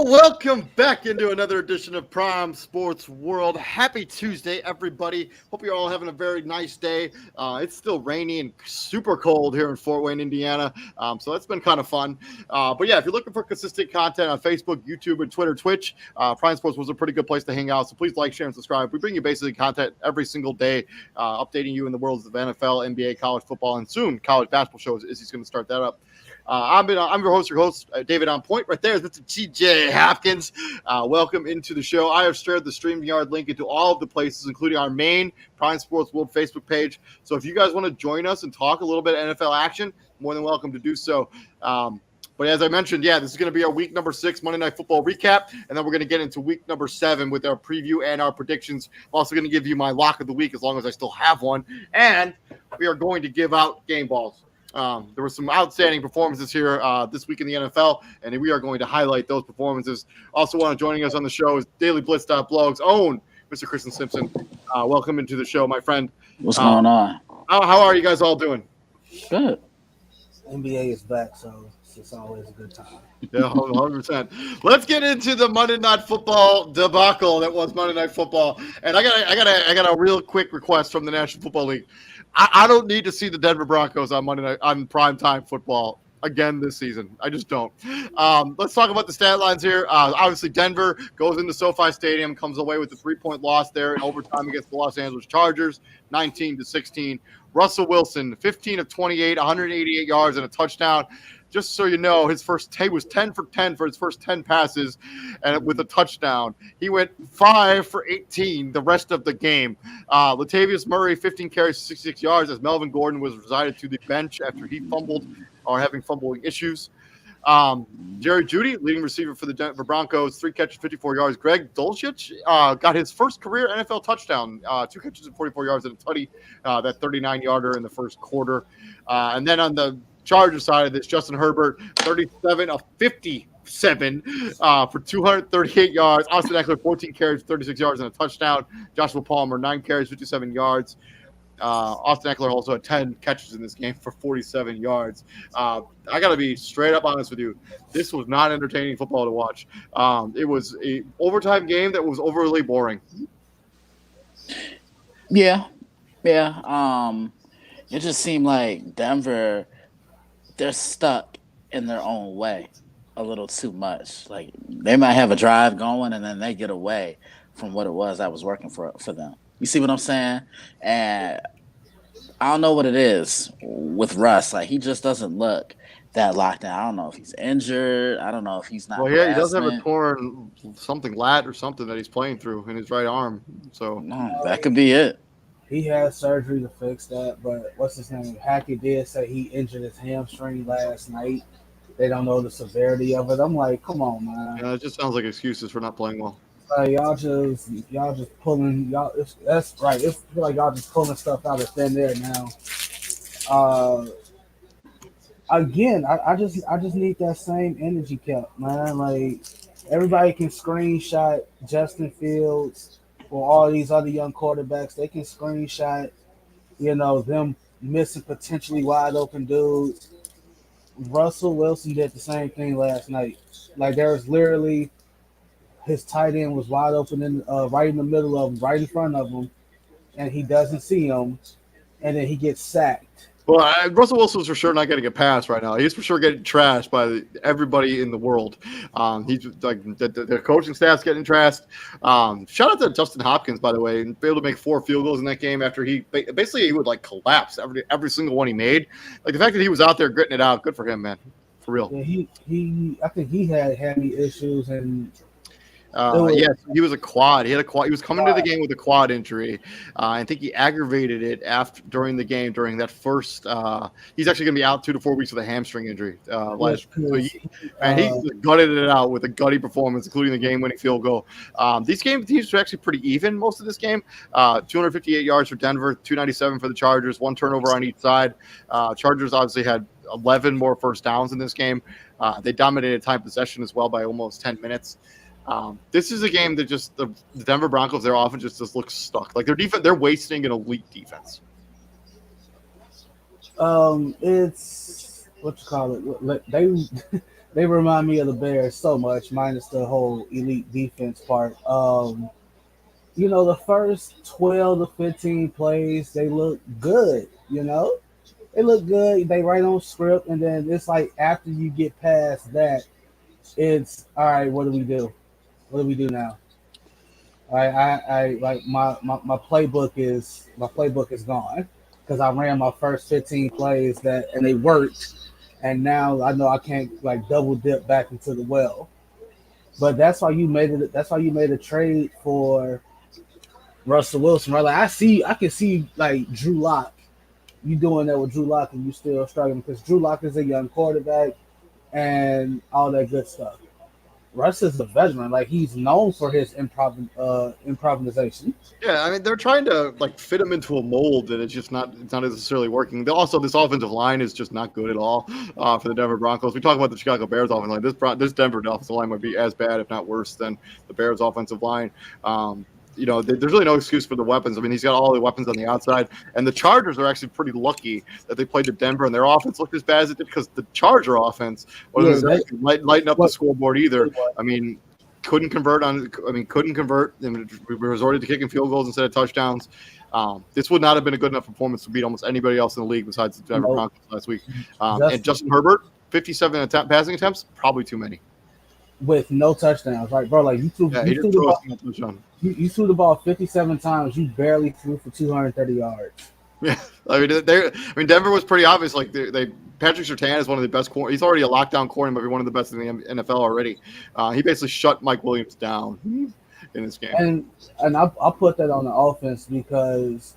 Welcome back into another edition of Prime Sports World. Happy Tuesday, everybody. Hope you're all having a very nice day. It's still rainy and super cold here in Fort Wayne, Indiana, so that's been kind of fun. But yeah, if you're looking for consistent content on Facebook, YouTube, and Twitter, Twitch, Prime Sports was a pretty good place to hang out, so please like, share, and subscribe. We bring you basically content every single day, updating you in the worlds of NFL, NBA, college football, and soon college basketball shows. Izzy's going to start that up. I'm your host, David On Point. Right there is Mr. TJ Hopkins. Welcome into the show. I have shared the StreamYard link into all of the places, including our main Prime Sports World Facebook page. So if you guys want to join us and talk a little bit of NFL action, more than welcome to do so. But as I mentioned, this is going to be our week number 6 Monday Night Football recap, and then we're going to get into week number 7 with our preview and our predictions. I'm also going to give you my lock of the week as long as I still have one, and we are going to give out game balls. There were some outstanding performances here this week in the NFL, and we are going to highlight those performances. Also, joining us on the show is DailyBlitz.blog's own Mr. Kristen Simpson. Welcome into the show, my friend. What's going on? How are you guys all doing? Good. NBA is back, so it's always a good time. Yeah, 100%. Let's get into the Monday Night Football debacle that was Monday Night Football. And I got a real quick request from the National Football League. I don't need to see the Denver Broncos on Monday night on primetime football again this season. I just don't. Let's talk about the stat lines here. Obviously, Denver goes into SoFi Stadium, comes away with a 3-point loss there in overtime against the Los Angeles Chargers, 19-16. Russell Wilson, 15 of 28, 188 yards and a touchdown. Just so you know, he was 10 for 10 for his first 10 passes, and with a touchdown. He went 5 for 18 the rest of the game. Latavius Murray, 15 carries, 66 yards, as Melvin Gordon was resided to the bench after he fumbled or having fumbling issues. Jerry Jeudy, leading receiver for the Denver Broncos, 3 catches, 54 yards. Greg Dulcich got his first career NFL touchdown, 2 catches and 44 yards and a tutty, that 39-yarder in the first quarter. And then on the Chargers side of this, Justin Herbert, 37 of 57 for 238 yards. Austin Eckler, 14 carries, 36 yards, and a touchdown. Joshua Palmer, 9 carries, 57 yards. Austin Eckler also had 10 catches in this game for 47 yards. I got to be straight up honest with you. This was not entertaining football to watch. It was an overtime game that was overly boring. Yeah. It just seemed like Denver, they're stuck in their own way a little too much. Like, they might have a drive going and then they get away from what it was that was working for them. You see what I'm saying? And I don't know what it is with Russ. Like, he just doesn't look that locked down. I don't know if he's injured. I don't know if he's not. Well, yeah, he does have a torn lat or something that he's playing through in his right arm. So that could be it. He had surgery to fix that, but what's his name? Hackett did say he injured his hamstring last night. They don't know the severity of it. I'm like, come on, man. Yeah, it just sounds like excuses for not playing well. Y'all just pulling that's right. It's like y'all just pulling stuff out of thin air now. Again, I just need that same energy kept, man. Like, everybody can screenshot Justin Fields or all these other young quarterbacks. They can screenshot, them missing potentially wide open dudes. Russell Wilson did the same thing last night. Like, there was literally his tight end was wide open right in the middle of him, right in front of him, and he doesn't see him, and then he gets sacked. Well, Russell Wilson's for sure not getting a pass right now. He's for sure getting trashed by everybody in the world. He's like the coaching staff's getting trashed. Shout out to Justin Hopkins, by the way, and be able to make 4 field goals in that game after he would like collapse every single one he made. Like, the fact that he was out there gritting it out, good for him, man, for real. Yeah, I think he had hammy issues and. Yes, he was a quad. He was coming to the game with a quad injury. I think he aggravated it during the game during that first. He's actually going to be out 2 to 4 weeks with a hamstring injury. He gutted it out with a gutty performance, including the game-winning field goal. These teams were actually pretty even most of this game. 258 yards for Denver, 297 for the Chargers, 1 turnover on each side. Chargers obviously had 11 more first downs in this game. They dominated time possession as well by almost 10 minutes. This is a game that just the Denver Broncos, their offense just looks stuck. Like, their defense, they're wasting an elite defense. It's what you call it. They remind me of the Bears so much, minus the whole elite defense part. The first 12 to 15 plays, they look good. They look good. They right on script, and then it's like after you get past that, it's all right. What do we do? What do we do now? I like my playbook is gone because I ran my first 15 plays and they worked, and now I know I can't like double dip back into the well. But that's why you made it. That's why you made a trade for Russell Wilson, right? Like I can see like Drew Lock. You doing that with Drew Lock, and you still struggling because Drew Lock is a young quarterback and all that good stuff. Russ is a veteran. Like he's known for his improvisation. Yeah, I mean they're trying to like fit him into a mold, and it's not necessarily working. Also, this offensive line is just not good at all for the Denver Broncos. We talk about the Chicago Bears offensive line. This Denver offensive line might be as bad, if not worse, than the Bears offensive line. There's really no excuse for the weapons. I mean, he's got all the weapons on the outside, and the Chargers are actually pretty lucky that they played to Denver, and their offense looked as bad as it did because the Charger offense wasn't lighting up the scoreboard either. I mean, couldn't convert. And we resorted to kicking field goals instead of touchdowns. This would not have been a good enough performance to beat almost anybody else in the league besides the Denver Broncos last week. And Justin Herbert, 57 passing attempts, probably too many. With no touchdowns, right, bro? Like you threw the ball 57 times. You barely threw for 230 yards. Yeah, Denver was pretty obvious. Like Patrick Surtain is one of the best corners. He's already a lockdown corner, maybe one of the best in the NFL already. He basically shut Mike Williams down in this game. And I'll put that on the offense because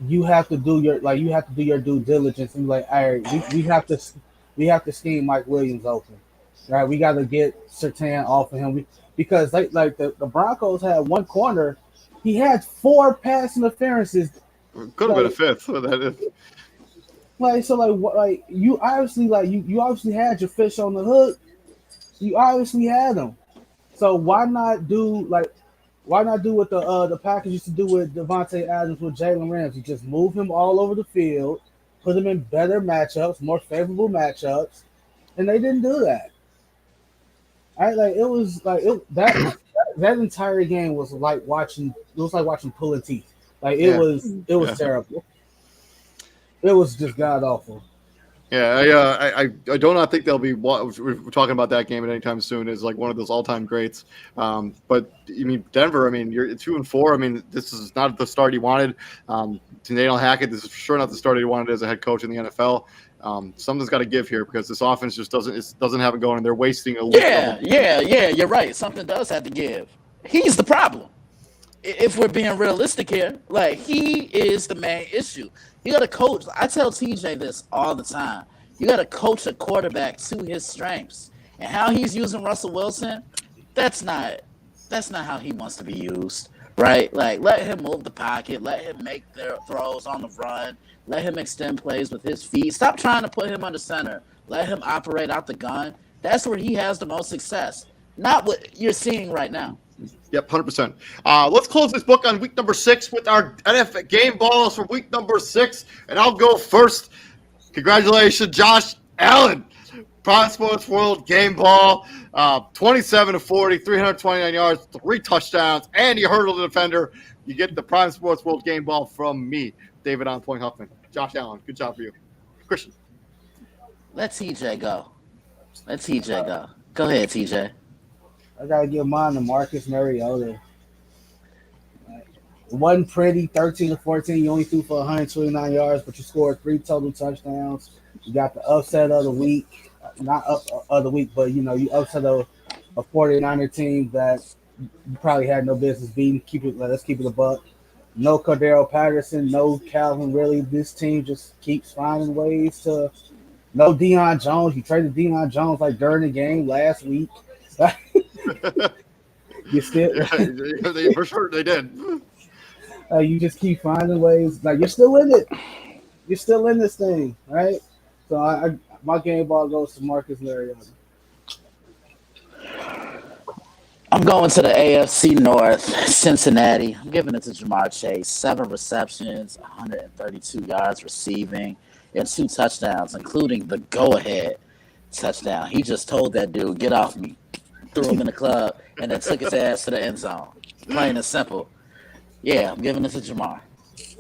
you have to do your due diligence and be like, all right, we have to scheme Mike Williams open. Right, we got to get Surtain off of him because the Broncos had one corner, he had 4 pass interferences. Could have been a fifth. You obviously had your fish on the hook. You obviously had them. So why not do what the Packers used to do with Devontae Adams with Jalen Ramsey? Just move him all over the field, put him in better matchups, more favorable matchups, and they didn't do that. That entire game was like watching pulling teeth. It was terrible. It was just god awful. Yeah, I do not think they'll be. We're talking about that game at any time soon. Is like one of those all-time greats. But I mean, Denver. I mean, you're 2-4. I mean, this is not the start he wanted. To Nathaniel Hackett, this is for sure not the start he wanted as a head coach in the NFL. Something's got to give here because this offense just doesn't have it going, and they're wasting a. Yeah. You're right. Something does have to give. He's the problem. If we're being realistic here, like he is the main issue. You got to coach. I tell TJ this all the time. You got to coach a quarterback to his strengths, and how he's using Russell Wilson. That's not how he wants to be used, right? Like let him move the pocket, let him make their throws on the run. Let him extend plays with his feet. Stop trying to put him under center. Let him operate out the gun. That's where he has the most success. Not what you're seeing right now. Yep, 100%. Let's close this book on week number 6 with our NF game balls for week number 6. And I'll go first. Congratulations, Josh Allen. Prime Sports World game ball. 27-40, 329 yards, 3 touchdowns, and you hurdled the defender. You get the Prime Sports World game ball from me. David on Point Huffman. Josh Allen, good job for you. Christian. Let TJ go. Go ahead, TJ. I got to give mine to Marcus Mariota. It wasn't pretty, 13-14. You only threw for 129 yards, but you scored 3 total touchdowns. You got the upset of the week. Not of the week, but, you upset a 49er team that you probably had no business beating. Let's keep it a buck. No Cordero Patterson, no Calvin Ridley. This team just keeps finding ways to. No Deion Jones. You traded Deion Jones like during the game last week. You still, for sure they did. You just keep finding ways. Like you're still in it. You're still in this thing, right? So my game ball goes to Marcus Mariota. I'm going to the AFC North, Cincinnati. I'm giving it to Jamar Chase. 7 receptions, 132 yards receiving, and 2 touchdowns, including the go-ahead touchdown. He just told that dude, get off me, threw him in the club, and then took his ass to the end zone. Plain and simple. Yeah, I'm giving it to Jamar.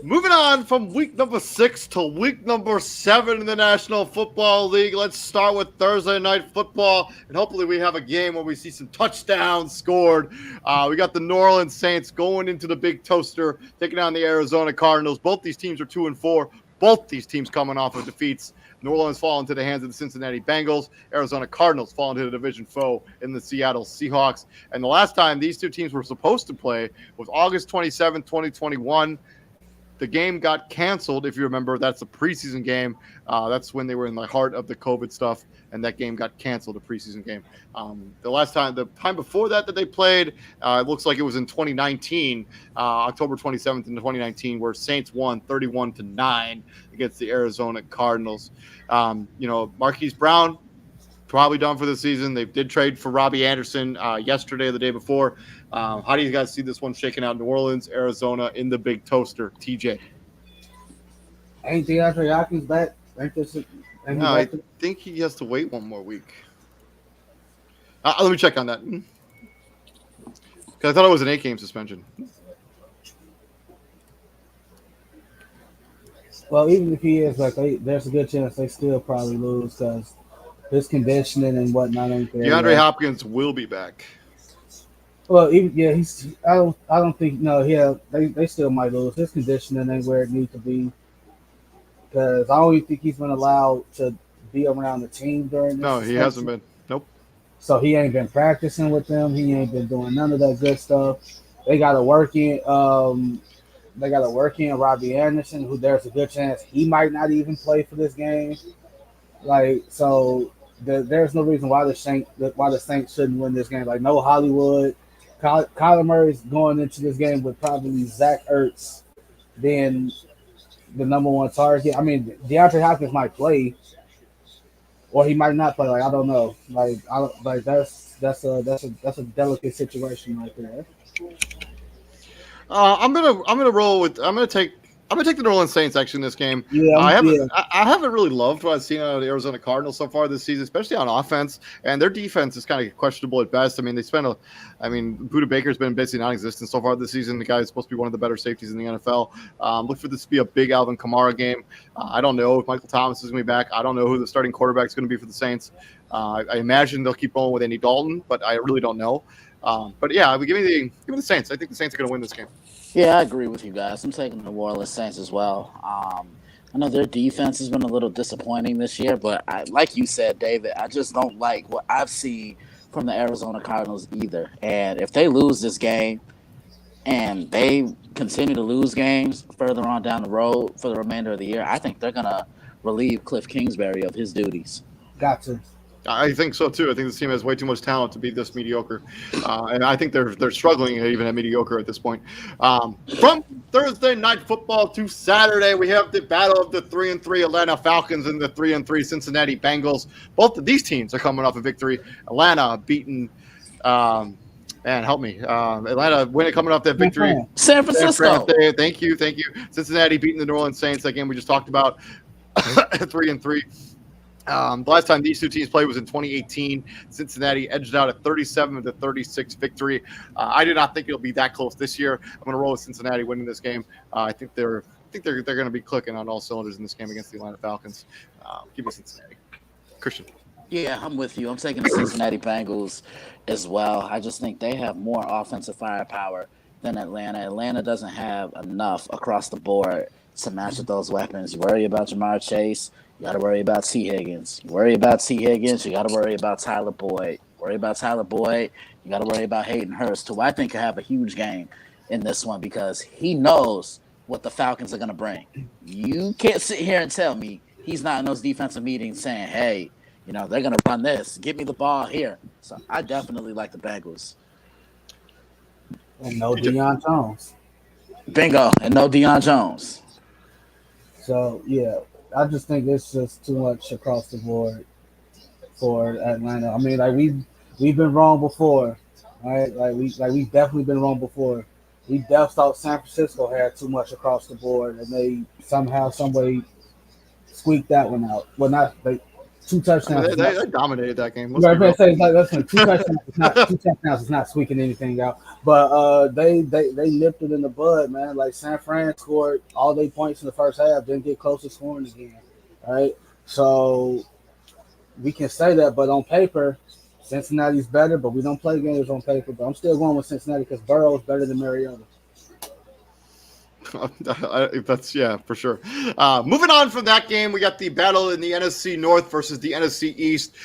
Moving on from week number 6 to week number 7 in the National Football League. Let's start with Thursday Night Football, and hopefully we have a game where we see some touchdowns scored. We got the New Orleans Saints going into the Big Toaster, taking on the Arizona Cardinals. Both these teams are 2-4. Both these teams coming off of defeats. New Orleans fall into the hands of the Cincinnati Bengals. Arizona Cardinals fall into the division foe in the Seattle Seahawks. And the last time these two teams were supposed to play was August 27, 2021. The game got canceled. If you remember, that's a preseason game. That's when they were in the heart of the COVID stuff, and that game got canceled, a preseason game. The time before that they played, it looks like it was in 2019, October 27th in 2019, where Saints won 31-9 against the Arizona Cardinals. Marquise Brown, probably done for the season. They did trade for Robbie Anderson yesterday or the day before. How do you guys see this one shaking out? New Orleans, Arizona in the Big Toaster. TJ. Ain't DeAndre Hopkins back? I think he has to wait one more week. Let me check on that. Because I thought it was an 8-game suspension. Well, even if he is, there's a good chance they still probably lose because his conditioning and whatnot ain't there. DeAndre Hopkins will be back. Well, I don't think they still might lose. His conditioning ain't where it needs to be because I don't even think he's been allowed to be around the team during this. No, he hasn't been. Nope. So he ain't been practicing with them. He ain't been doing none of that good stuff. They got to work in. They got to work in Robbie Anderson, who there's a good chance he might not even play for this game. There's no reason why the Saints shouldn't win this game. No Hollywood. Kyler Murray's going into this game with probably Zach Ertz being the number one target. I mean, DeAndre Hopkins might play, or he might not play. I don't know. That's a delicate situation right there. I'm gonna roll with. I'm gonna take the New Orleans Saints actually in this game. Yeah, I haven't really loved what I've seen out of the Arizona Cardinals so far this season, especially on offense. And their defense is kind of questionable at best. I mean, Budda Baker's been basically non-existent so far this season. The guy is supposed to be one of the better safeties in the NFL. Look for this to be a big Alvin Kamara game. I don't know if Michael Thomas is going to be back. I don't know who the starting quarterback is going to be for the Saints. I imagine they'll keep rolling with Andy Dalton, but I really don't know. But yeah, give me the Saints. I think the Saints are going to win this game. Yeah, I agree with you guys. I'm taking the New Orleans Saints as well. I know their defense has been a little disappointing this year, but like you said, David, I just don't like what I've seen from the Arizona Cardinals either. And if they lose this game and they continue to lose games further on down the road for the remainder of the year, I think they're going to relieve Cliff Kingsbury of his duties. Got to. I think so too. I think this team has way too much talent to be this mediocre, and I think they're struggling even at mediocre at this point. From Thursday Night Football to Saturday, we have the battle of the 3-3 Atlanta Falcons and the 3-3 Cincinnati Bengals. Both of these teams are coming off a victory. Atlanta beating, Atlanta coming off that victory. San Francisco. Thank you. Cincinnati beating the New Orleans Saints. That game we just talked about. 3-3. The last time these two teams played was in 2018. Cincinnati edged out a 37-36 victory. I do not think it'll be that close this year. I'm going to roll with Cincinnati winning this game. I think they're going to be clicking on all cylinders in this game against the Atlanta Falcons. Give me Cincinnati. Christian. Yeah, I'm with you. I'm taking the Cincinnati Bengals as well. I just think they have more offensive firepower than Atlanta. Atlanta doesn't have enough across the board to match with those weapons. You worry about Jamar Chase. You got to worry about T. Higgins. You worry about T. Higgins. You got to worry about Tyler Boyd. You got to worry about Hayden Hurst, who I think could have a huge game in this one because he knows what the Falcons are going to bring. You can't sit here and tell me he's not in those defensive meetings saying, hey, they're going to run this. Give me the ball here. So I definitely like the Bengals. And no Deion Jones. Bingo. And no Deion Jones. So, yeah. I just think it's just too much across the board for Atlanta. I mean, we've been wrong before, right? We've definitely been wrong before. We definitely thought San Francisco had too much across the board, and they somehow, some way, squeaked that one out. Well, 2 touchdowns. They dominated that game. Right, I say that's 2 touchdowns. It's not 2 touchdowns. It's not squeaking anything out. But they nipped it in the bud, man. Like San Fran scored all their points in the first half, didn't get close to scoring again. Right, so we can say that, but on paper, Cincinnati's better. But we don't play games on paper. But I'm still going with Cincinnati because Burrow is better than Mariota. That's for sure. Moving on from that game, we got the battle in the NFC North versus the NFC East.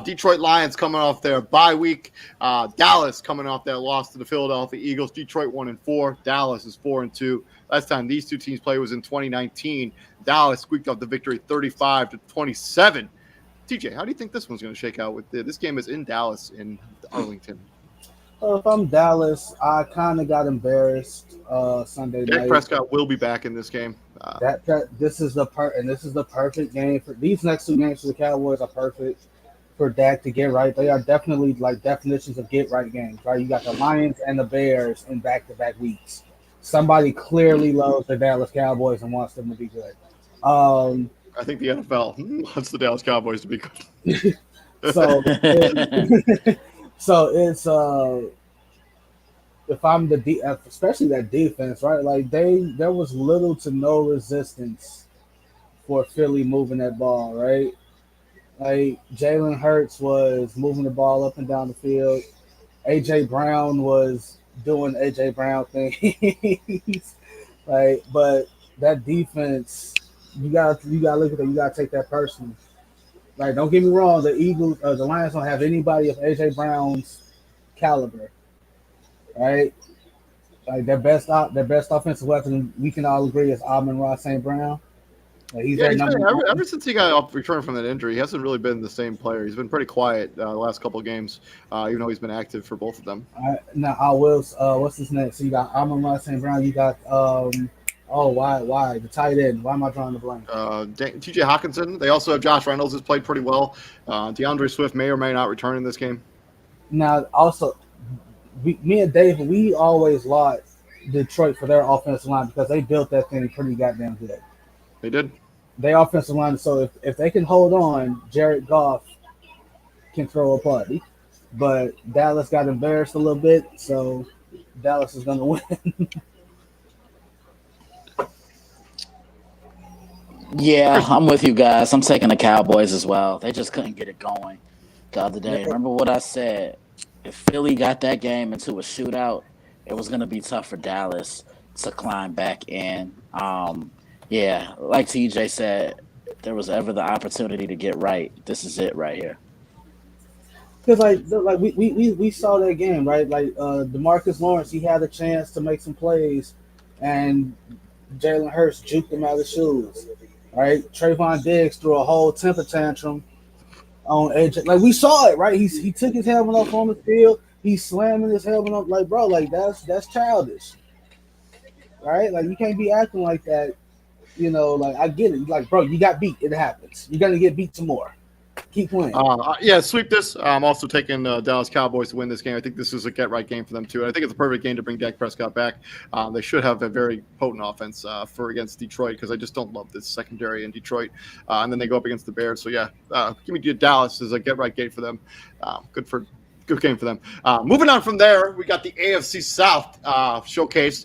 Detroit Lions coming off their bye week. Dallas coming off that loss to the Philadelphia Eagles. Detroit 1-4. Dallas is 4-2. Last time these two teams played was in 2019. Dallas squeaked off the victory 35-27. TJ, how do you think this one's going to shake out? This game is in Dallas in Arlington. If I'm Dallas, I kind of got embarrassed Sunday night. Dak Prescott will be back in this game. This is the perfect game for these next 2 games for the Cowboys. Are perfect for Dak to get right. They are definitely like definitions of get right games, right? You got the Lions and the Bears in back-to-back weeks. Somebody clearly loves the Dallas Cowboys and wants them to be good. I think the NFL wants the Dallas Cowboys to be good. So it's if I'm especially that defense, right? Like there was little to no resistance for Philly moving that ball, right? Like Jalen Hurts was moving the ball up and down the field. AJ Brown was doing AJ Brown things, right? But that defense, you gotta look at that. You gotta take that personally. Like, don't get me wrong, the Lions don't have anybody of AJ Brown's caliber, right? Like their best offensive weapon, we can all agree, is Amon-Ra St. Brown. Like, ever since he got returned from that injury, he hasn't really been the same player. He's been pretty quiet the last couple of games, even though he's been active for both of them. Now I will. What's his name? So you got Amon-Ra St. Brown. You got why the tight end? Why am I drawing the blank? T.J. Hawkinson. They also have Josh Reynolds, who's played pretty well. DeAndre Swift may or may not return in this game. Now, also, me and David, we always laud Detroit for their offensive line because they built that thing pretty goddamn good. They did. Their offensive line. So if they can hold on, Jared Goff can throw a party. But Dallas got embarrassed a little bit, so Dallas is going to win. Yeah, I'm with you guys. I'm taking the Cowboys as well. They just couldn't get it going the other day. Remember what I said? If Philly got that game into a shootout, it was going to be tough for Dallas to climb back in. Yeah, like TJ said, if there was ever the opportunity to get right, this is it right here. Because like we saw that game, right? Like DeMarcus Lawrence, he had a chance to make some plays, and Jalen Hurts juked him out of the shoes. Right, Trayvon Diggs threw a whole temper tantrum on AJ. Like we saw it, right? He took his helmet off on the field. He's slamming his helmet up. Like, bro, like that's childish, right? Like you can't be acting like that. You know, like I get it. Like, bro, you got beat. It happens. You're gonna get beat some more. Keep playing. Sweep this. I'm also taking Dallas Cowboys to win this game. I think this is a get-right game for them, too. And I think it's a perfect game to bring Dak Prescott back. They should have a very potent offense against Detroit because I just don't love this secondary in Detroit. And then they go up against the Bears. So, give me Dallas as a get-right game for them. Good game for them. Moving on from there, we got the AFC South showcase.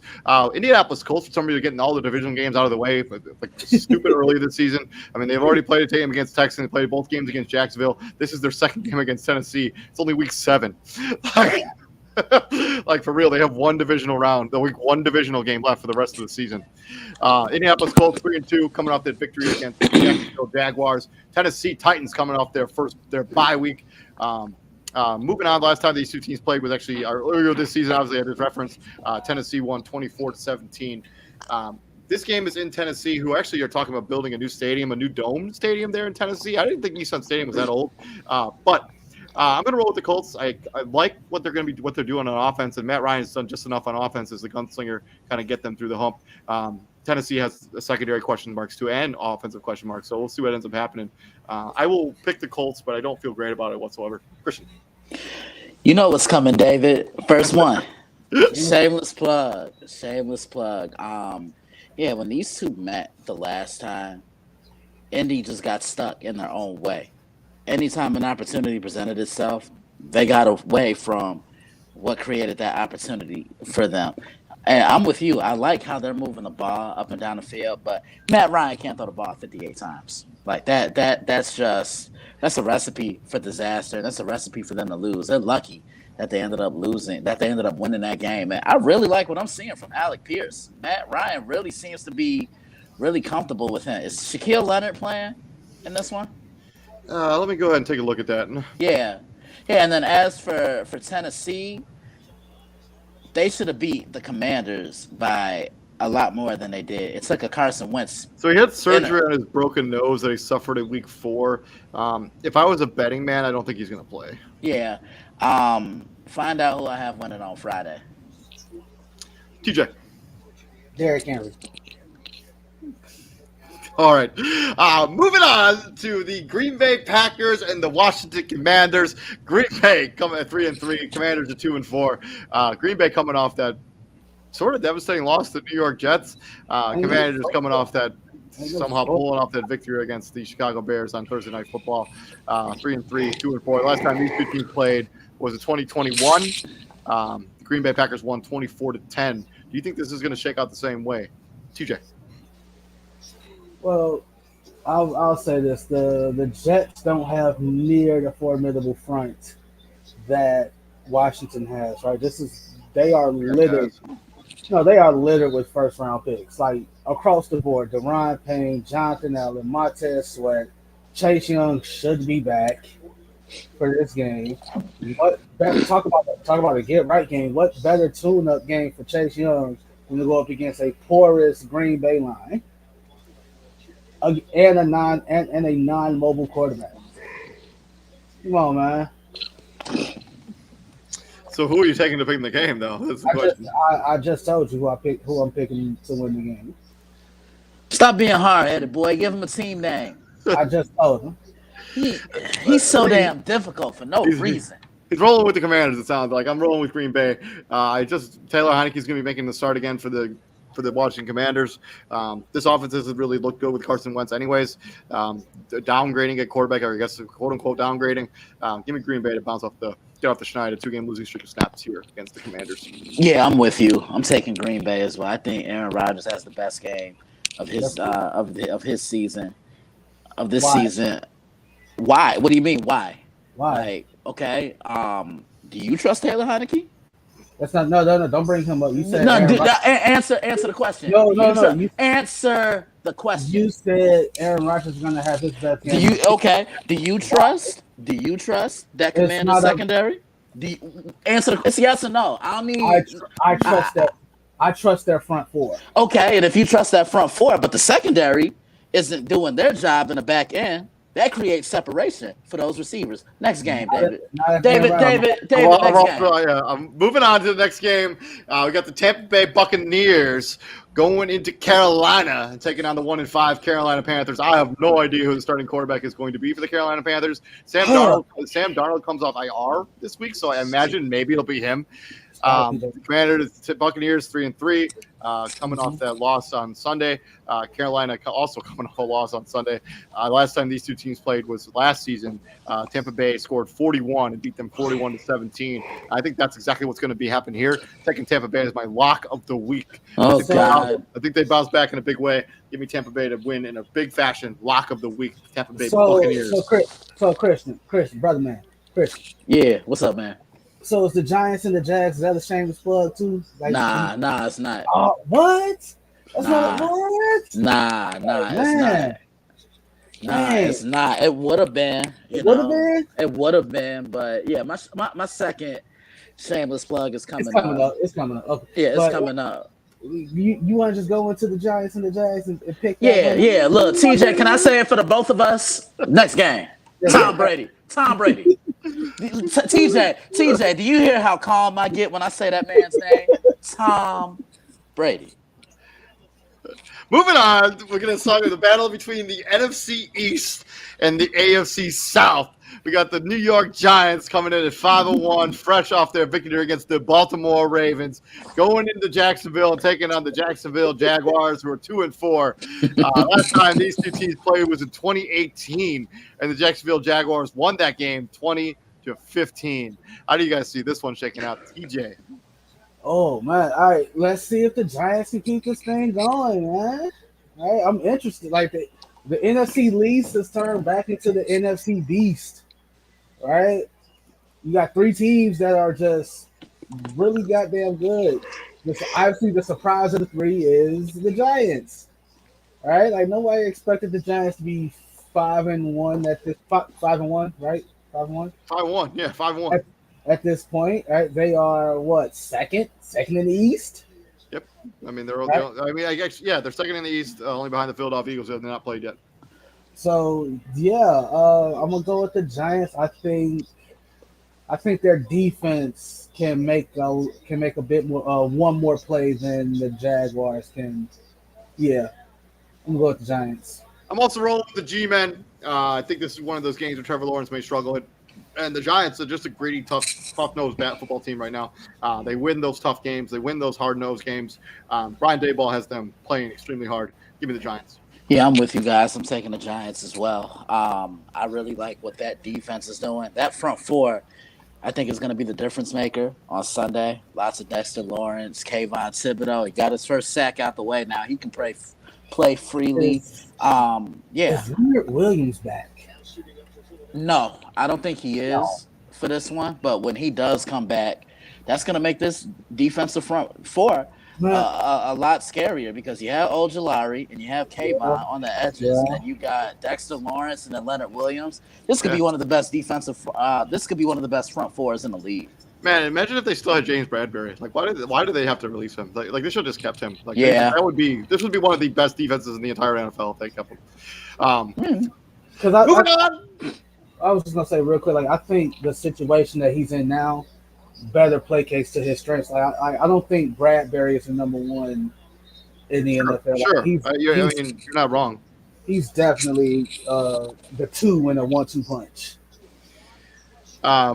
Indianapolis Colts, for some reason, getting all the division games out of the way, like stupid early this season. I mean, they've already played a game against Texans. They played both games against Jacksonville. This is their second game against Tennessee. It's only week 7. Like, for real, they have one divisional round, one divisional game left for the rest of the season. Indianapolis Colts 3-2, coming off that victory against the Jacksonville Jaguars. Tennessee Titans coming off their bye week. Moving on, last time these two teams played was actually earlier this season. Obviously, I just referenced Tennessee won 24-17. This game is in Tennessee, who actually are talking about building a new stadium, a new dome stadium there in Tennessee. I didn't think Nissan Stadium was that old, but I'm going to roll with the Colts. I like what they're doing on offense, and Matt Ryan's done just enough on offense as the gunslinger, kind of get them through the hump. Tennessee has a secondary question marks too, and offensive question marks. So we'll see what ends up happening. I will pick the Colts, but I don't feel great about it whatsoever. Christian. You know what's coming, David. First one. Shameless plug. When these two met the last time, Indy just got stuck in their own way. anytime an opportunity presented itself, they got away from what created that opportunity for them. And I'm with you. I like how they're moving the ball up and down the field, but Matt Ryan can't throw the ball 58 times. Like that's a recipe for disaster. That's a recipe for them to lose. They're lucky that they ended up losing, that they ended up winning that game. And I really like what I'm seeing from Alec Pierce. Matt Ryan really seems to be really comfortable with him. Is Shaquille Leonard playing in this one? Let me go ahead and take a look at that. Yeah. Yeah, and then as for Tennessee, they should have beat the Commanders by a lot more than they did. It took a Carson Wentz. So he had surgery on his broken nose that he suffered in week 4. If I was a betting man, I don't think he's going to play. Yeah. Find out who I have winning on Friday. TJ. Derrick Henry. All right. Moving on to the Green Bay Packers and the Washington Commanders. Green Bay coming at 3-3. Commanders at 2-4. Green Bay coming off that sort of devastating loss to the New York Jets. Commanders coming off that, somehow pulling off that victory against the Chicago Bears on Thursday Night Football. 3-3, 2-4. Last time these two teams played was in 2021. The Green Bay Packers won 24-10. Do you think this is going to shake out the same way? TJ. Well, I'll say this: the Jets don't have near the formidable front that Washington has. Right? They are littered. They are littered with first round picks, like across the board. Deron Payne, Jonathan Allen, Montez Sweat, Chase Young should be back for this game. Talk about a get right game. What better tune up game for Chase Young than to go up against a porous Green Bay line? And a non-mobile quarterback. Come on, man. So who are you taking to pick in the game, though? That's the question. I just told you who I'm picking to win the game. Stop being hard-headed, boy. Give him a team name. I just told him. He's so damn difficult for no reason. He's rolling with the Commanders, it sounds like. I'm rolling with Green Bay. Taylor Heineke's going to be making the start again for the Washington Commanders. This offense doesn't really look good with Carson Wentz anyways. Downgrading at quarterback, or I guess quote-unquote downgrading. Give me Green Bay to get off the schneid. A 2-game losing streak of snaps here against the Commanders. Yeah, I'm with you. I'm taking Green Bay as well. I think Aaron Rodgers has the best game of his of his season. Of this season. Why? What do you mean, why? Why? Like, okay. Do you trust Taylor Heineke? That's not no. Don't bring him up. You said answer the question. No. Answer the question. You said Aaron Rodgers is going to have his best game. Do you trust that Commander secondary? Answer it's yes or no. I mean, I trust that. I trust their front four. Okay, and if you trust that front four, but the secondary isn't doing their job in the back end, that creates separation for those receivers. Next game, David. David. I'm moving on to the next game. We got the Tampa Bay Buccaneers going into Carolina and taking on the 1-5 Carolina Panthers. I have no idea who the starting quarterback is going to be for the Carolina Panthers. Sam Darnold comes off IR this week, so I imagine maybe it'll be him. Buccaneers 3-3, coming off that loss on Sunday. Carolina also coming off a loss on Sunday. Last time these two teams played was last season. Tampa Bay scored 41 and beat them 41-17. I think that's exactly what's going to be happening here. Taking Tampa Bay as my lock of the week. Oh, God. I think they bounce back in a big way. Give me Tampa Bay to win in a big fashion. Lock of the week. Tampa Bay Buccaneers. Christian, brother man, Christian. Yeah, what's up, man? So it's the Giants and the Jags. Is that a shameless plug too? Like, nah, it's not. What? That's not what? Nah, it's not. Nah, it's not. It would have been. It would have been, but yeah, my second shameless plug is coming up. It's coming up. Okay. Yeah, it's coming up. You want to just go into the Giants and the Jags and pick? Yeah. Look, TJ, can I say it for the both of us? Next game, Tom Brady. TJ, do you hear how calm I get when I say that man's name? Tom Brady. Moving on, we're going to start with the battle between the NFC East and the AFC South. We got the New York Giants coming in at 5-1, fresh off their victory against the Baltimore Ravens, going into Jacksonville and taking on the Jacksonville Jaguars, who are 2-4. Last time these two teams played was in 2018, and the Jacksonville Jaguars won that game 20-15. How do you guys see this one shaking out, TJ? Oh man! All right, let's see if the Giants can keep this thing going, man. All right, I'm interested. Like the NFC East has turned back into the NFC Beast. Right? You got three teams that are just really goddamn good. Obviously, the surprise of the three is the Giants. All right, like nobody expected the Giants to be 5-1 at this 5-1, right? 5-1. 5-1, yeah, 5-1. At this point, right? They are what, second in the East? Yep. I mean, they're. Right. I mean, I guess they're second in the East, only behind the Philadelphia Eagles, who have not played yet. So yeah, I'm gonna go with the Giants. I think their defense can make a bit more one more play than the Jaguars can. Yeah, I'm gonna go with the Giants. I'm also rolling with the G-men. I think this is one of those games where Trevor Lawrence may struggle. And the Giants are just a gritty, tough-nosed football team right now. They win those tough games. They win those hard-nosed games. Brian Daboll has them playing extremely hard. Give me the Giants. Yeah, I'm with you guys. I'm taking the Giants as well. I really like what that defense is doing. That front four, I think, is going to be the difference maker on Sunday. Lots of Dexter Lawrence, Kayvon Thibodeau. He got his first sack out the way. Now he can play freely. Is Leonard Williams back? No, I don't think he is for this one. But when he does come back, that's going to make this defensive front four a lot scarier because you have Ojulari and you have Kayvon on the edges, and you got Dexter Lawrence and then Leonard Williams. This could be one of the best this could be one of the best front fours in the league. Man, imagine if they still had James Bradbury. Like, why do they have to release him? Like they should have just kept him. Like, yeah, this would be one of the best defenses in the entire NFL if they kept him. Because I was just gonna say real quick, like I think the situation that he's in now better placates to his strengths. Like I don't think Bradbury is the number one in the NFL. Sure, like, you're not wrong. He's definitely the two in a 1-2 punch.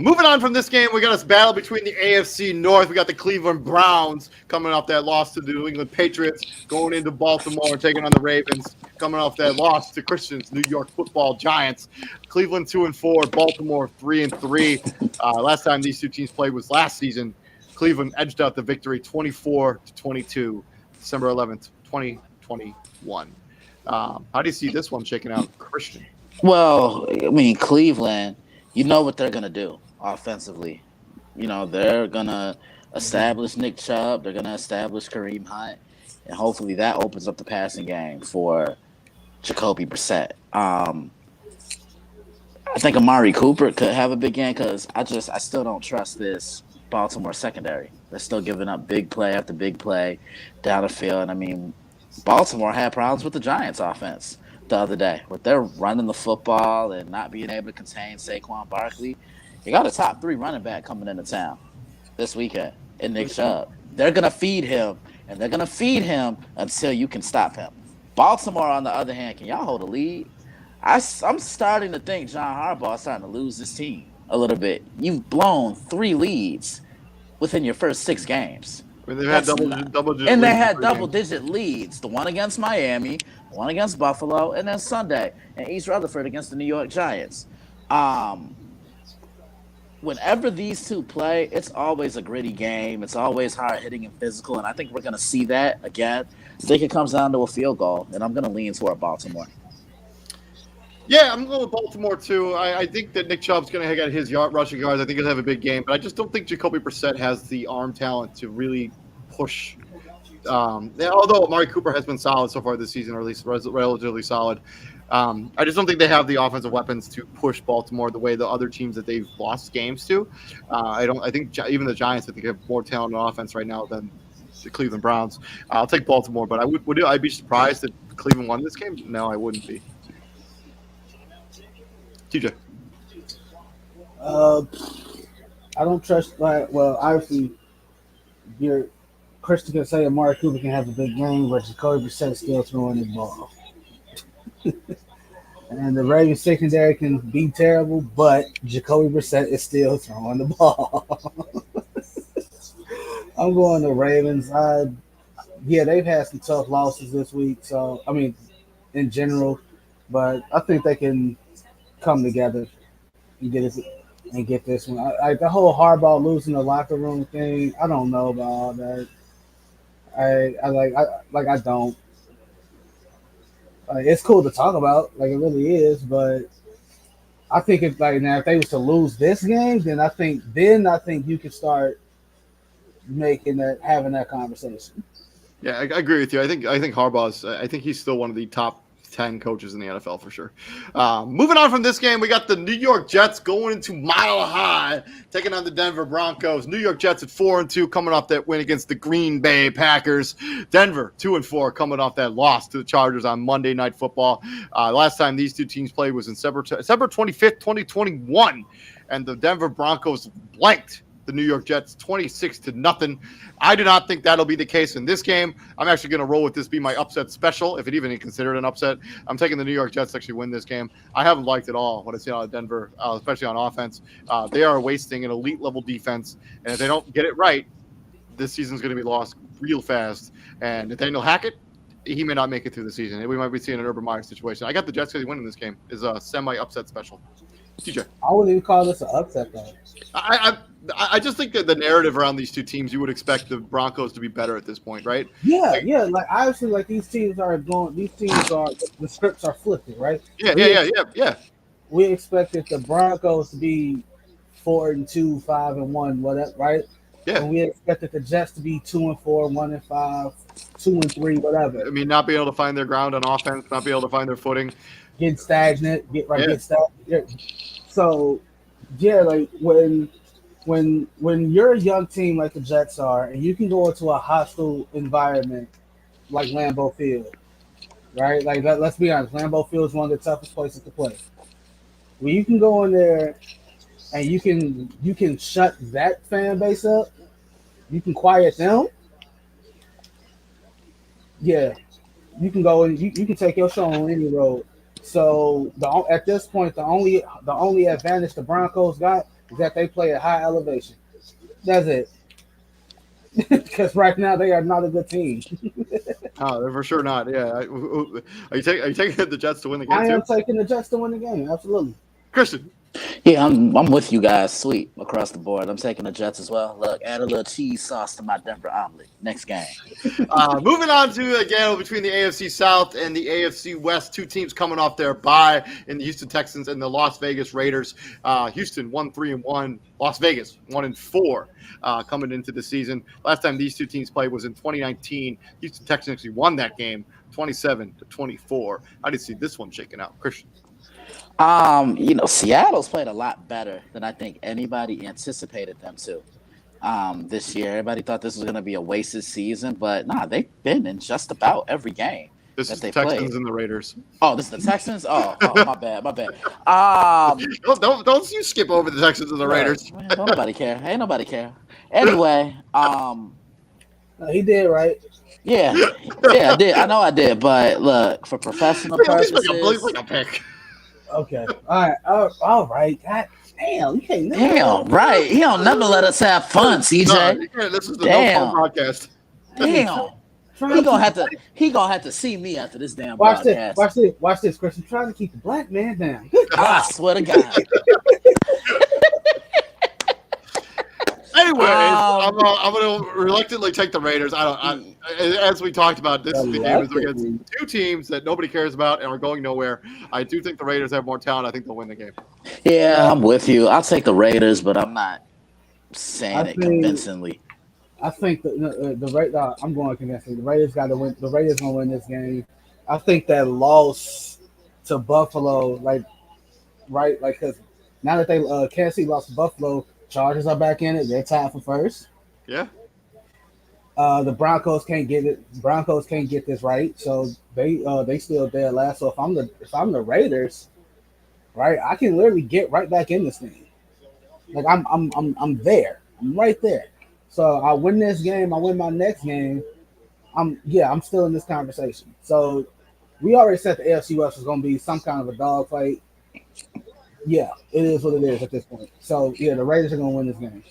Moving on from this game, we got a battle between the AFC North. We got the Cleveland Browns coming off that loss to the New England Patriots, going into Baltimore and taking on the Ravens, coming off that loss to Christian's New York Football Giants. Cleveland 2-4, Baltimore 3-3. Last time these two teams played was last season. Cleveland edged out the victory 24-22, December 11th, 2021. How do you see this one shaking out, Christian? Well, I mean, Cleveland, you know what they're going to do offensively. You know, they're going to establish Nick Chubb. They're going to establish Kareem Hunt. And hopefully that opens up the passing game for Jacoby Brissett. I think Amari Cooper could have a big game because I still don't trust this Baltimore secondary. They're still giving up big play after big play down the field. I mean, Baltimore had problems with the Giants offense the other day with their running the football and not being able to contain Saquon Barkley. You got a top 3 running back coming into town this weekend in Nick Chubb. They're going to feed him, and they're going to feed him until you can stop him. Baltimore, on the other hand, can y'all hold a lead? I'm starting to think John Harbaugh is starting to lose his team a little bit. You've blown 3 leads within your first 6 games. I mean, they've had double-digit and they had double-digit leads. The one against Miami, the one against Buffalo, and then Sunday and East Rutherford against the New York Giants. Whenever these two play, it's always a gritty game. It's always hard-hitting and physical, and I think we're going to see that again. I think it comes down to a field goal, and I'm going to lean toward Baltimore. Yeah, I'm going with Baltimore, too. I think that Nick Chubb's going to get his rushing yards. I think he'll have a big game. But I just don't think Jacoby Brissett has the arm talent to really push. Although Amari Cooper has been solid so far this season, or at least relatively solid. I just don't think they have the offensive weapons to push Baltimore the way the other teams that they've lost games to. I think even the Giants, I think, have more talent on offense right now than the Cleveland Browns. I'll take Baltimore, but would I be surprised that Cleveland won this game? No, I wouldn't be. TJ. I don't trust. Well, obviously, Christian can say Amari Cooper can have a big game, but Jacoby Brissett is still throwing the ball. And the Ravens secondary can be terrible, but Jacoby Brissett is still throwing the ball. I'm going to Ravens. Yeah, they've had some tough losses this week. So I mean, in general, but I think they can come together and get this one. The whole Harbaugh losing the locker room thing. I don't know about all that. I don't. It's cool to talk about, like it really is, but I think if they was to lose this game, then I think you can start having that conversation. Yeah, I agree with you. I think Harbaugh's. I think he's still one of the top 10 coaches in the NFL for sure. Moving on from this game, we got the New York Jets going into Mile High, taking on the Denver Broncos. New York Jets at 4-2, coming off that win against the Green Bay Packers. Denver 2-4, coming off that loss to the Chargers on Monday Night Football. Last time these two teams played was in December 25th, 2021, and the Denver Broncos blanked the New York Jets 26-0. I do not think that'll be the case in this game. I'm actually going to roll with this be my upset special, if it even considered an upset. I'm taking the New York Jets to actually win this game. I haven't liked it all what I see out of Denver, especially on offense. They are wasting an elite level defense, and if they don't get it right, this season's going to be lost real fast. And Nathaniel Hackett, he may not make it through the season. We might be seeing an Urban Meyer situation. I got the Jets winning this game. Is a semi-upset special. TJ. I wouldn't even call this an upset though. I just think that the narrative around these two teams, you would expect the Broncos to be better at this point, right? Yeah. Like obviously, these teams are the scripts are flipping, right? Yeah. We expected the Broncos to be 4-2, 5-1, whatever, right? Yeah. And we expected the Jets to be 2-4, 1-5, 2-3, whatever. I mean, not being able to find their ground on offense, not be able to find their footing, get stagnant, get stagnant. Yeah. So, yeah, like when you're a young team like the Jets are, and you can go into a hostile environment like Lambeau Field, right? Like let's be honest, Lambeau Field is one of the toughest places to play. When you can go in there and you can shut that fan base up, you can quiet them. Yeah, you can go and you can take your show on any road. So at this point, the only advantage the Broncos got is that they play at high elevation. That's it. Because right now they are not a good team. Oh, they're for sure not. Yeah. Are you taking the Jets to win the game? I am taking the Jets to win the game. Absolutely. Christian. Yeah, I'm with you guys. Sweet across the board. I'm taking the Jets as well. Look, add a little cheese sauce to my Denver omelet. Next game. Moving on to again between the AFC South and the AFC West, two teams coming off their bye in the Houston Texans and the Las Vegas Raiders. Houston 1-3-1, Las Vegas 1-4 coming into the season. Last time these two teams played was in 2019. Houston Texans actually won that game 27-24. How do you see this one shaking out, Christian? Seattle's played a lot better than I think anybody anticipated them to this year. Everybody thought this was going to be a wasted season, but they've been in just about every game. This is the Texans and the Raiders. Oh, this is the Texans? Oh, my bad. Don't you skip over the Texans and the Raiders. Don't nobody care. Ain't nobody care. Anyway, he did, right? Yeah, I did. I know I did, but look, for professional purposes. Like a pick. Okay. All right. God damn, you can't. Damn, right. He don't never let us have fun, CJ. No, this is the No Fun podcast. Damn. He gonna have to see me after this damn Watch broadcast. Watch this, Chris. I'm trying to keep the black man down. I swear to God. Anyway, I'm going to reluctantly take the Raiders. As we talked about, this is the game is against two teams that nobody cares about and are going nowhere. I do think the Raiders have more talent. I think they'll win the game. Yeah, I'm with you. I'll take the Raiders, but I'm not saying it convincingly. I think the Raiders. I'm going convincingly. The Raiders got to win. The Raiders going to win this game. I think that loss to Buffalo, because now that they Kansas City lost to Buffalo. Chargers are back in it. They're tied for first. Yeah. The Broncos can't get it. Broncos can't get this right, so they still dead last. So if I'm the Raiders, right, I can literally get right back in this thing. Like I'm there. I'm right there. So I win this game, I win my next game. I'm still in this conversation. So we already said the AFC West was going to be some kind of a dogfight. Yeah, it is what it is at this point. So yeah, the Raiders are going to win this game.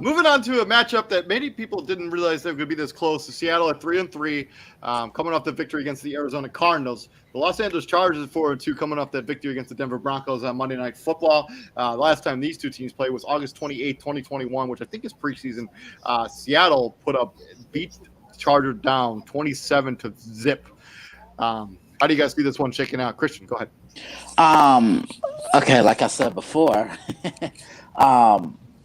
Moving on to a matchup that many people didn't realize they were going to be this close. So Seattle at 3-3, coming off the victory against the Arizona Cardinals. The Los Angeles Chargers at 4-2, coming off that victory against the Denver Broncos on Monday Night Football. The last time these two teams played was August 28, 2021, which I think is preseason. Seattle beat the Chargers down 27-0. How do you guys see this one shaking out? Christian, go ahead. Okay, like I said before,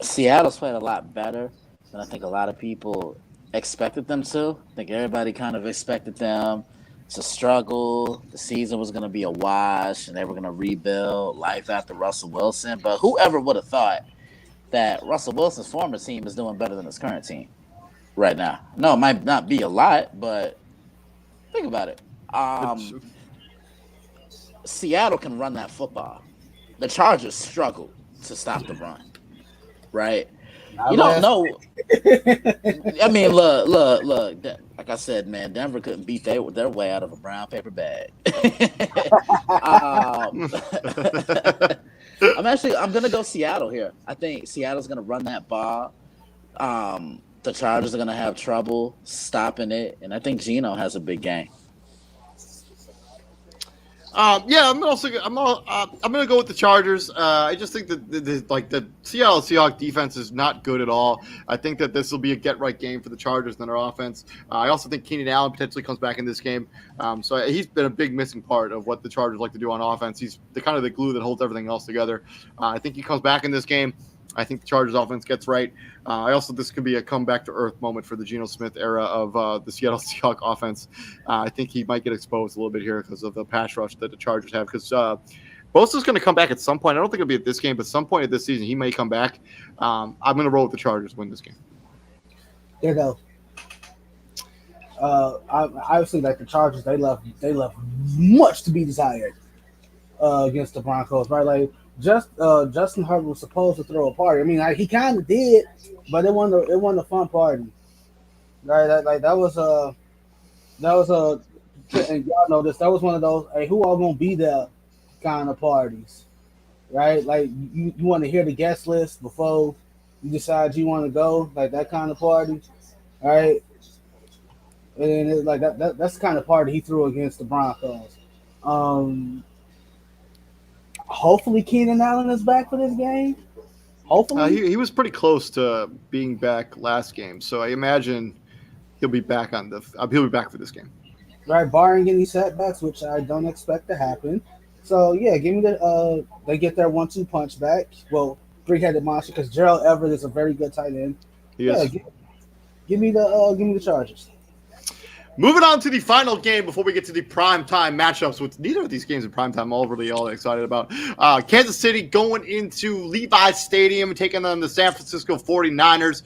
Seattle's played a lot better than I think a lot of people expected them to. I think everybody kind of expected them to struggle. The season was going to be a wash, and they were going to rebuild life after Russell Wilson. But whoever would have thought that Russell Wilson's former team is doing better than his current team right now? No, it might not be a lot, but think about it. Seattle can run that football. The Chargers struggle to stop the run. Right? You don't know. I mean, look. Like I said, man, Denver couldn't beat their way out of a brown paper bag. I'm gonna go Seattle here. I think Seattle's gonna run that ball. The Chargers are gonna have trouble stopping it, and I think Geno has a big game. I'm gonna go with the Chargers. I just think that the Seattle Seahawks defense is not good at all. I think that this will be a get right game for the Chargers and their offense. I also think Keenan Allen potentially comes back in this game. So he's been a big missing part of what the Chargers like to do on offense. He's the kind of the glue that holds everything else together. I think he comes back in this game. I think the Chargers offense gets right. This could be a comeback to earth moment for the Geno Smith era of the Seattle Seahawks offense. I think he might get exposed a little bit here because of the pass rush that the Chargers have. Because Bosa's going to come back at some point. I don't think it'll be at this game, but some point at this season he may come back. I'm going to roll with the Chargers to win this game. There you go. Obviously, like the Chargers, they left much to be desired against the Broncos, right? Like Justin Herbert was supposed to throw a party. I mean, he kind of did, but it wasn't a fun party, right? That was and y'all know this. That was one of those, hey, who all gonna be there kind of parties, right? Like you want to hear the guest list before you decide you want to go, like that kind of party, right? And it's like that's the kind of party he threw against the Broncos. Hopefully Keenan Allen is back for this game. Hopefully. He was pretty close to being back last game, so I imagine he'll be back for this game. Right, barring any setbacks, which I don't expect to happen. So yeah, give me they get their 1-2 punch back. Well, three-headed monster, because Gerald Everett is a very good tight end. Yes. Yeah, give me the Chargers. Moving on to the final game before we get to the primetime matchups, which neither of these games in primetime I'm really all excited about. Kansas City going into Levi's Stadium and taking on the San Francisco 49ers.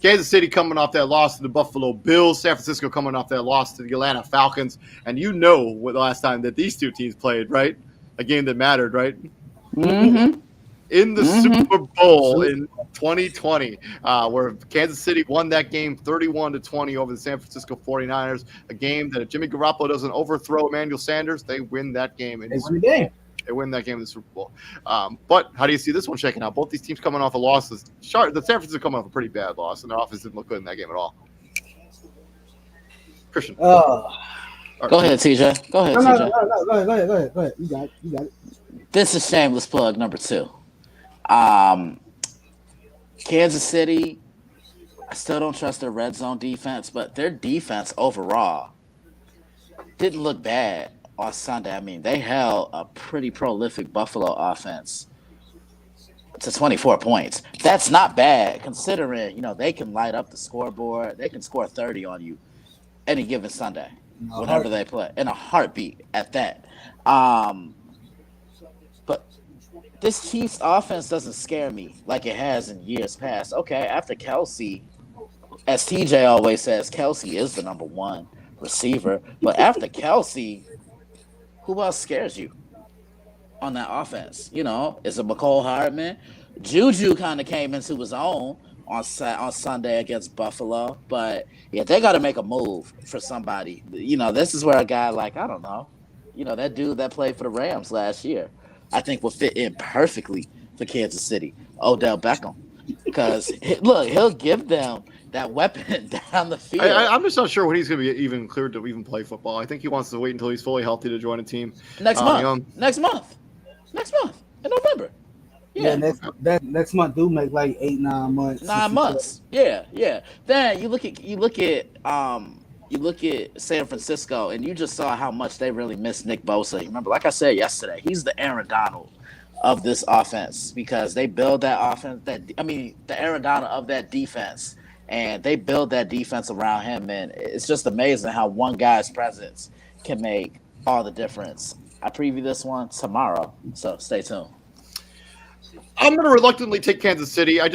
Kansas City coming off that loss to the Buffalo Bills. San Francisco coming off that loss to the Atlanta Falcons. And you know what the last time that these two teams played, right? A game that mattered, right? Mm-hmm. In the Super Bowl in 2020, where Kansas City won that game 31-20 over the San Francisco 49ers, a game that if Jimmy Garoppolo doesn't overthrow Emmanuel Sanders, they win that game. They win the game. They win that game in the Super Bowl. But how do you see this one shaking out? Both these teams coming off of losses. The San Francisco coming off a pretty bad loss, and their offense didn't look good in that game at all. Christian. Go ahead, TJ. Go ahead, TJ. Go ahead. You got it. This is shameless plug number 2. Kansas City, I still don't trust their red zone defense, but their defense overall didn't look bad on Sunday. I mean, they held a pretty prolific Buffalo offense to 24 points. That's not bad considering, they can light up the scoreboard. They can score 30 on you any given Sunday, whenever they play, in a heartbeat at that. But this Chiefs offense doesn't scare me like it has in years past. Okay, after Kelsey, as TJ always says, Kelsey is the number 1 receiver. But after Kelsey, who else scares you on that offense? Is it McCole Hardman? Juju kind of came into his own on Sunday against Buffalo. But yeah, they got to make a move for somebody. This is where a guy like, I don't know, that dude that played for the Rams last year, I think will fit in perfectly for Kansas City, Odell Beckham, because look, he'll give them that weapon down the field. I'm just not sure when he's going to be even cleared to even play football. I think he wants to wait until he's fully healthy to join a team. Next month in November. Yeah, next month do make like 8-9 months. 9 months. Yeah. Then you look at San Francisco, and you just saw how much they really miss Nick Bosa. Remember, like I said yesterday, he's the Aaron Donald of this offense, because they build that offense. The Aaron Donald of that defense, and they build that defense around him. And it's just amazing how one guy's presence can make all the difference. I preview this one tomorrow, so stay tuned. I'm going to reluctantly take Kansas City. San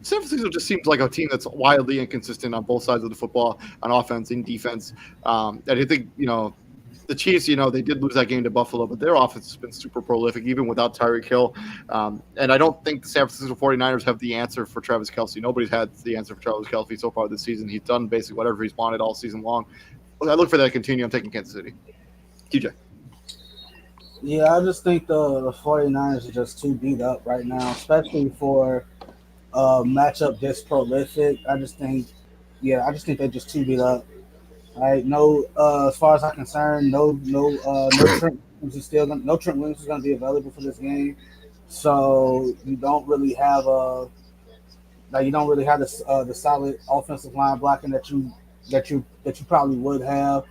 Francisco just seems like a team that's wildly inconsistent on both sides of the football, on offense and defense. And I think, the Chiefs, they did lose that game to Buffalo, but their offense has been super prolific, even without Tyreek Hill. And I don't think the San Francisco 49ers have the answer for Travis Kelce. Nobody's had the answer for Travis Kelce so far this season. He's done basically whatever he's wanted all season long. I look for that to continue. I'm taking Kansas City. TJ. Yeah, I just think the 49ers are just too beat up right now, especially for a matchup this prolific. I just think they're just too beat up. Right? No, as far as I'm concerned, no Trent Williams is going to be available for this game. So you don't really have the solid offensive line blocking that you probably would have.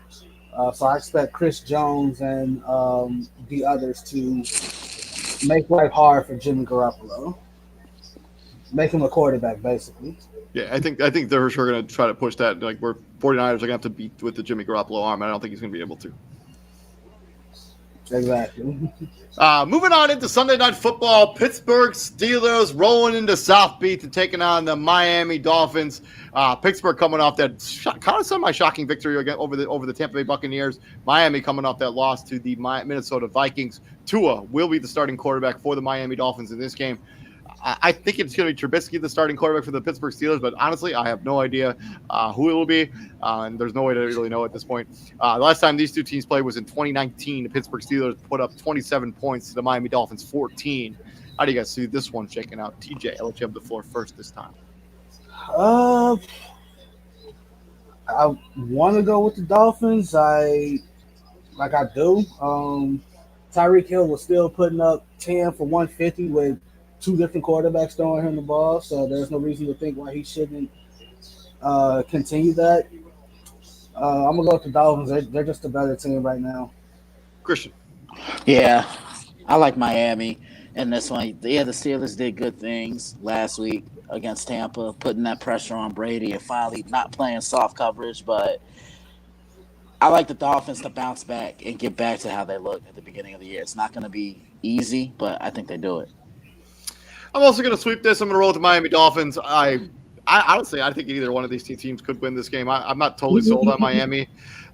So I expect Chris Jones and the others to make life hard for Jimmy Garoppolo. Make him a quarterback, basically. Yeah, I think they're for sure going to try to push that. Like, we're 49ers are going to have to beat with the Jimmy Garoppolo arm. I don't think he's going to be able to. Exactly. Moving on into Sunday Night Football, Pittsburgh Steelers rolling into South Beach and taking on the Miami Dolphins. Pittsburgh coming off that kind of semi-shocking victory again over the Tampa Bay Buccaneers. Miami coming off that loss to the Minnesota Vikings. Tua will be the starting quarterback for the Miami Dolphins in this game. I think it's going to be Trubisky, the starting quarterback for the Pittsburgh Steelers, but honestly, I have no idea who it will be, and there's no way to really know at this point. The last time these two teams played was in 2019. The Pittsburgh Steelers put up 27 points to the Miami Dolphins 14. How do you guys see this one shaking out? TJ, I'll let you have the floor first this time. I want to go with the Dolphins. I do. Tyreek Hill was still putting up 10 for 150 with two different quarterbacks throwing him the ball, so there's no reason to think why he shouldn't continue that. I'm going to go with the Dolphins. They're just a better team right now. Christian. Yeah, I like Miami in this one. Yeah, the Steelers did good things last week against Tampa, putting that pressure on Brady and finally not playing soft coverage, but I like the Dolphins to bounce back and get back to how they looked at the beginning of the year. It's not going to be easy, but I think they do it. I'm also going to sweep this. I'm going to roll with the Miami Dolphins. I honestly, I think either one of these two teams could win this game. I'm not totally sold on Miami.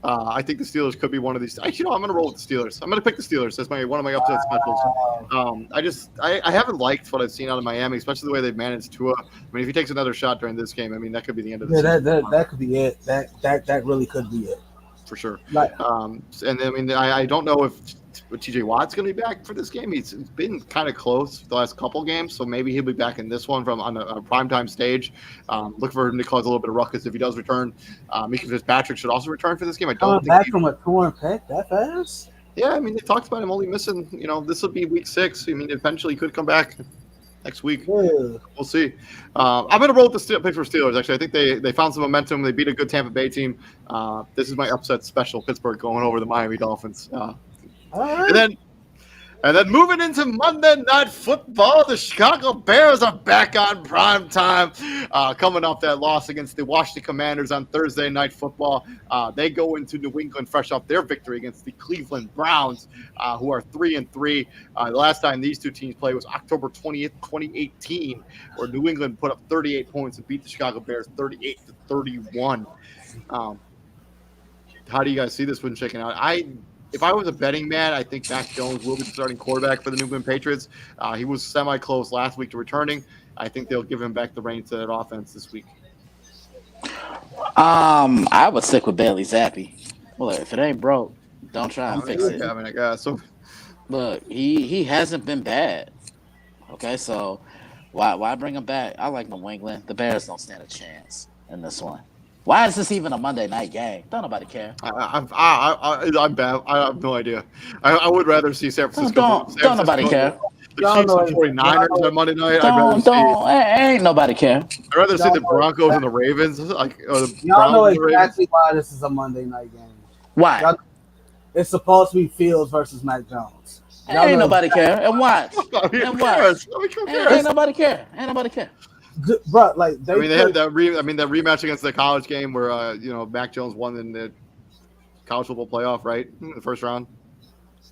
I think the Steelers could be one of these. Actually, no, I'm going to roll with the Steelers. I'm going to pick the Steelers. That's one of my upset specials. I haven't liked what I've seen out of Miami, especially the way they've managed Tua. I mean, if he takes another shot during this game, I mean, that could be the end of the season. That could be it. That really could be it. For sure. And I mean, I don't know if TJ Watt's going to be back for this game. He's been kind of close the last couple games, so maybe he'll be back in this one on a primetime stage. Look for him to cause a little bit of ruckus if he does return. Mika Fitzpatrick should also return for this game. I don't think back from a torn pec that fast? Yeah, I mean, they talked about him only missing, this will be week 6. I mean, eventually he could come back next week. Yeah. We'll see. I'm going to roll with the Pittsburgh Steelers, actually. I think they found some momentum. They beat a good Tampa Bay team. This is my upset special, Pittsburgh going over the Miami Dolphins. Right. And then moving into Monday Night Football, the Chicago Bears are back on prime time, coming off that loss against the Washington Commanders on Thursday Night Football. They go into New England fresh off their victory against the Cleveland Browns, who are 3-3. The last time these two teams played was October 20th, 2018, where New England put up 38 points and beat the Chicago Bears 38-31. How do you guys see this one shaking out? If I was a betting man, I think Mac Jones will be the starting quarterback for the New England Patriots. He was semi-close last week to returning. I think they'll give him back the reins to that offense this week. I would stick with Bailey Zappi. Well, if it ain't broke, don't try and fix it. I mean, I guess. So, Look, he hasn't been bad. Okay, so why bring him back? I like New England. The Bears don't stand a chance in this one. Why is this even a Monday night game? Don't nobody care. I'm bad. I have no idea. I would rather see San Francisco. Don't nobody care. The Chiefs and 49ers on Monday night. Ain't nobody care. I'd rather see the Broncos and the Ravens. Y'all know exactly why this is a Monday night game. Why? It's supposed to be Fields versus Mac Jones. Ain't nobody care. And watch. And watch. Ain't nobody care. Ain't nobody care. Bro, like they had that rematch against the college game where Mac Jones won in the college football playoff, right? In the first round.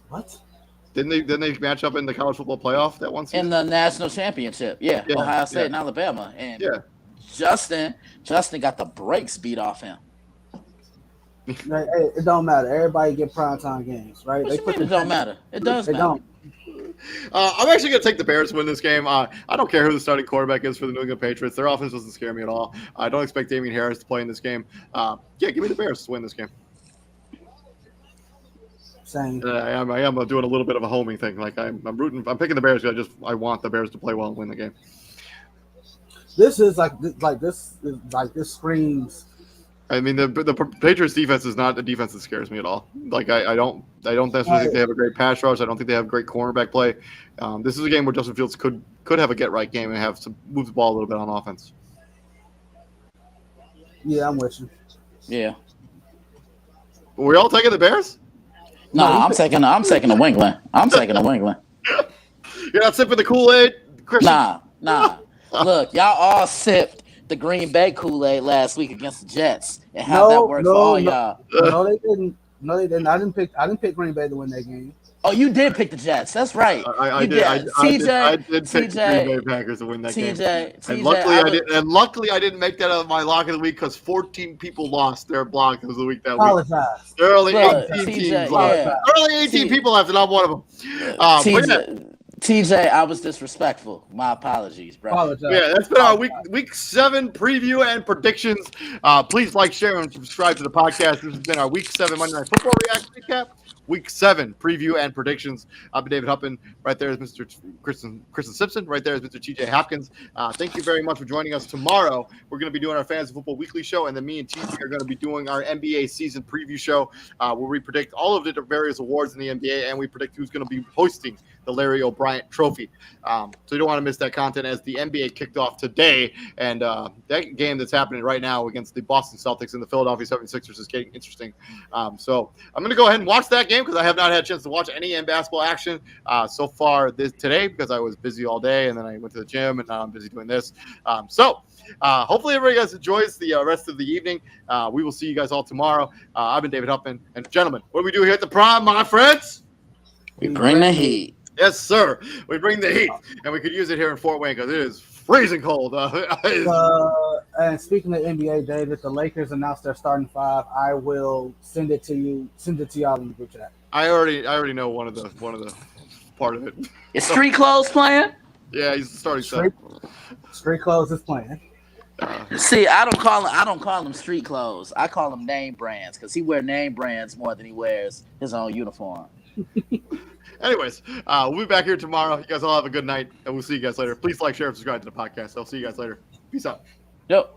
What? Didn't they match up in the college football playoff that one season? In the national championship, yeah. Ohio State and Alabama, and Justin got the brakes beat off him. Hey, it don't matter. Everybody get primetime games, right? It don't matter. It does matter. Don't. I'm actually going to take the Bears to win this game. I don't care who the starting quarterback is for the New England Patriots. Their offense doesn't scare me at all. I don't expect Damian Harris to play in this game. Give me the Bears to win this game. Same. I am doing a little bit of a homing thing. Like I'm rooting. I'm picking the Bears because I want the Bears to play well and win the game. This screams. I mean, the Patriots defense is not a defense that scares me at all. Like I don't necessarily think they have a great pass rush. I don't think they have great cornerback play. This is a game where Justin Fields could have a get right game and have to move the ball a little bit on offense. Yeah, I'm with you. Yeah. Were we all taking the Bears? No, I'm taking New England. I'm taking New England. You're not sipping the Kool-Aid, Christian? Nah. Look, y'all all sipped the Green Bay Kool-Aid last week against the Jets, and how that worked for all y'all. No, they didn't. No, they didn't. I didn't pick Green Bay to win that game. Oh, you did pick the Jets. That's right. I did. I did pick the Green Bay Packers to win that game. And luckily, I didn't make that my lock of the week because 14 people lost their block of the week that week. There are only 18 teams left. There are only 18 people left, and I'm one of them. TJ, I was disrespectful. My apologies, bro. Yeah, that's been our week 7 preview and predictions. Please like, share, and subscribe to the podcast. This has been our week 7 Monday Night Football reaction recap. Week 7 preview and predictions. I've been David Huppin. Right there is Mr. Kristen Simpson. Right there is Mr. TJ Hopkins. Thank you very much for joining us. Tomorrow, we're going to be doing our Fantasy Football Weekly show, and then me and TJ are going to be doing our NBA season preview show where we predict all of the various awards in the NBA, and we predict who's going to be hosting the Larry O'Brien Trophy. So you don't want to miss that content as the NBA kicked off today, and that game that's happening right now against the Boston Celtics and the Philadelphia 76ers is getting interesting. So I'm going to go ahead and watch that game because I have not had a chance to watch any basketball action so far today because I was busy all day, and then I went to the gym, and now I'm busy doing this. So hopefully everybody guys enjoys the rest of the evening. We will see you guys all tomorrow. I've been David Huppin, and gentlemen, what do we do here at the Prime, my friends? We bring the heat. Yes, sir. We bring the heat, and we could use it here in Fort Wayne because it is freezing cold. And speaking of NBA, David, the Lakers announced their starting 5. I will send it to you. Send it to y'all in the group chat. I already know one of the part of it. Is Street Clothes playing? Yeah, he's starting set. Street Clothes is playing. See, I don't call him Street Clothes. I call him name brands because he wears name brands more than he wears his own uniform. Anyways, we'll be back here tomorrow. You guys all have a good night, and we'll see you guys later. Please like, share, and subscribe to the podcast. I'll see you guys later. Peace out. Yep.